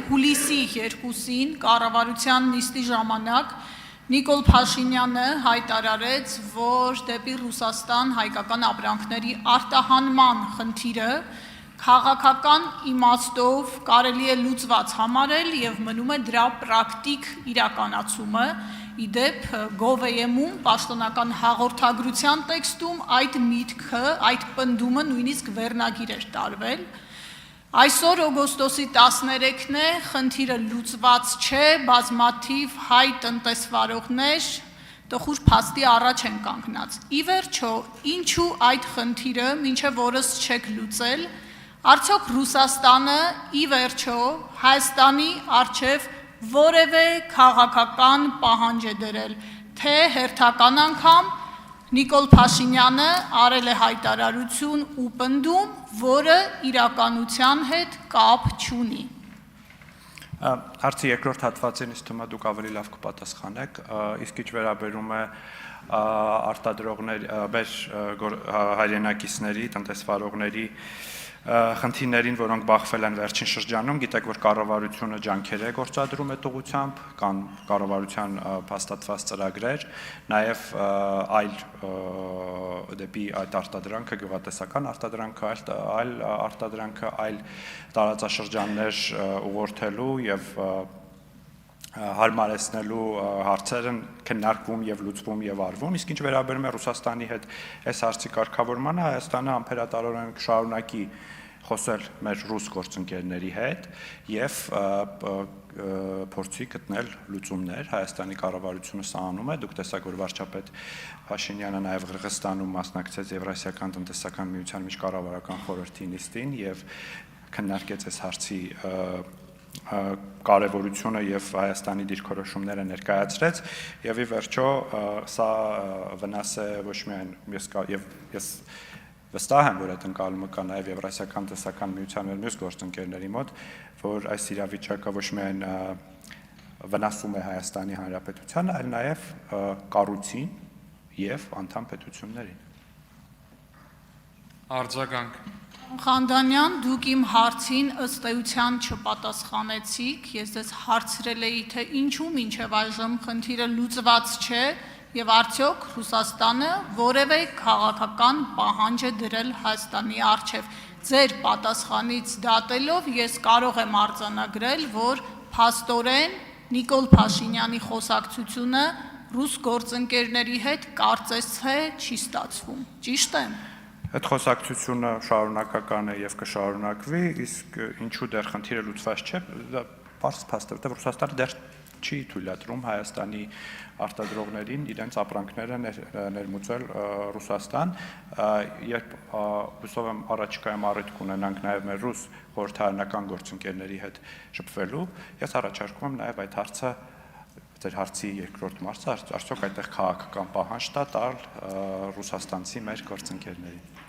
հուլիսի 2-ին կառավարության նիստի ժամանակ Նիկոլ Փաշինյանը հայտարարեց, որ դեպի Ռուսաստան հայկական ապրանքների արտահանման խնդիրը քաղաքական իմաստով կարելի է լուծված համարել եւ մնում է դրա պրակտիկ իրականացումը։ Իդեպ Gov.am-ում պաշտոնական հաղորդագրության տեքստում այդ միտքը, այդ պնդումը նույնիսկ վերնագիր էր տարվել։ Այսօր օգոստոսի 13-ն է, խնդիրը լուծված չէ, բազմաթիվ հայ տնտեսվարողներ տխուր փաստի առաջ են կանգնած։ Ի վերջո, ինչու այդ խնդիրը մինչև օրս չեք լուծել, արդյոք Ռուսաստանը ի վերջո Հայաստանի առջև որևէ քաղաքական պահանջ է դրել, թե հերթական անգամ Նիկոլ Փաշինյանը արել է հայտարարություն ու պնդում, որը իրականության հետ կապ չունի։ Հարցի երկրորդ հատվածին ինձ թվում է դուք ավելի լավ կպատասխանեք, իսկ ինչ վերաբերում է արտադրողների, հայրենակիցների, տնտեսվարողների խնդիրներին, որոնք բախվել են վերջին շրջանում, գիտեք, որ կառավարությունը ջանքեր է գործադրում այդ ուղղությամբ, կան կառավարության փաստացված ծրագրեր, նաև այլ դեպի այդ արտադրանքը, գյուղատնտեսական արտադրանքը, այլ արտադրանքը, այլ տարածաշրջաններ ուղղորդելու եւ հարմարեցնելու հարցեր են քննարկվում եւ լուծվում եւ արվում, իսկ ինչ վերաբերում է Ռուսաստանի հետ այս հարցի կարգավորմանը, Հայաստանը ամբերատարորեն կշարունակի խոսել մեր ռուս գործընկերների հետ եւ փորձի գտնել լուծումներ։ Հայաստանի կառավարությունը սա անում է, դուք տեսաք, որ վարչապետ Փաշինյանը նաեւ Ղրղստանում մասնակցեց Եվրասիական տնտեսական միության միջկառավարական խորհրդի նիստին եւ քննարկեց այս հարցի կարևորությունը եւ Հայաստանի դիրքորոշումները ներկայացրեց եւ ի վերջո սա վնաս է ոչ միայն ես վստահ եմ, որ այդ ընկալումը կա նաեւ Եվրասիական տնտեսական միության մեր մյուս գործընկերների մոտ, որ այս իրավիճակը ոչ միայն վնասում է Հայաստանի Հանրապետությանը, այլ նաեւ կառույցին եւ անդամ պետություններին։ Արձագանք Խանդանյան, դուք իմ հարցին ըստ էության չպատասխանեցիք, ես ձեզ հարցրել էի, թե ինչու մինչև այժմ խնդիրը լուծված չէ եւ արդյոք Ռուսաստանը որևէ քաղաքական պահանջ է դրել Հայաստանի առջև։ Ձեր պատասխանից դատելով ես կարող եմ արձանագրել, որ փաստորեն Նիկոլ Փաշինյանի խոսակցությունը ռուս գործընկերների հետ կարծես թե չի ստացվում։ Ճիշտ է։ Այդ խոսակցությունը շարունակական է եւ կշարունակվի, իսկ ինչու դեռ խնդիրը լուծված չէ, դա բարձ փաստ է, որտեղ Ռուսաստանը դեռ չի թույլատրում Հայաստանի արտադրողներին իրենց ապրանքները ներմուծել Ռուսաստան, երբ հուսով եմ առաջիկայում առիթ կունենանք նաեւ մեր ռուս խորհրդարանական գործընկերների հետ շփվելու, ես առաջարկում եմ նաեւ այդ հարցը ձեր հարցի երկրորդ մասը, արդյոք այդտեղ քաղաքական պահանջ տալ Ռուսաստանցի մեր գործընկերներին։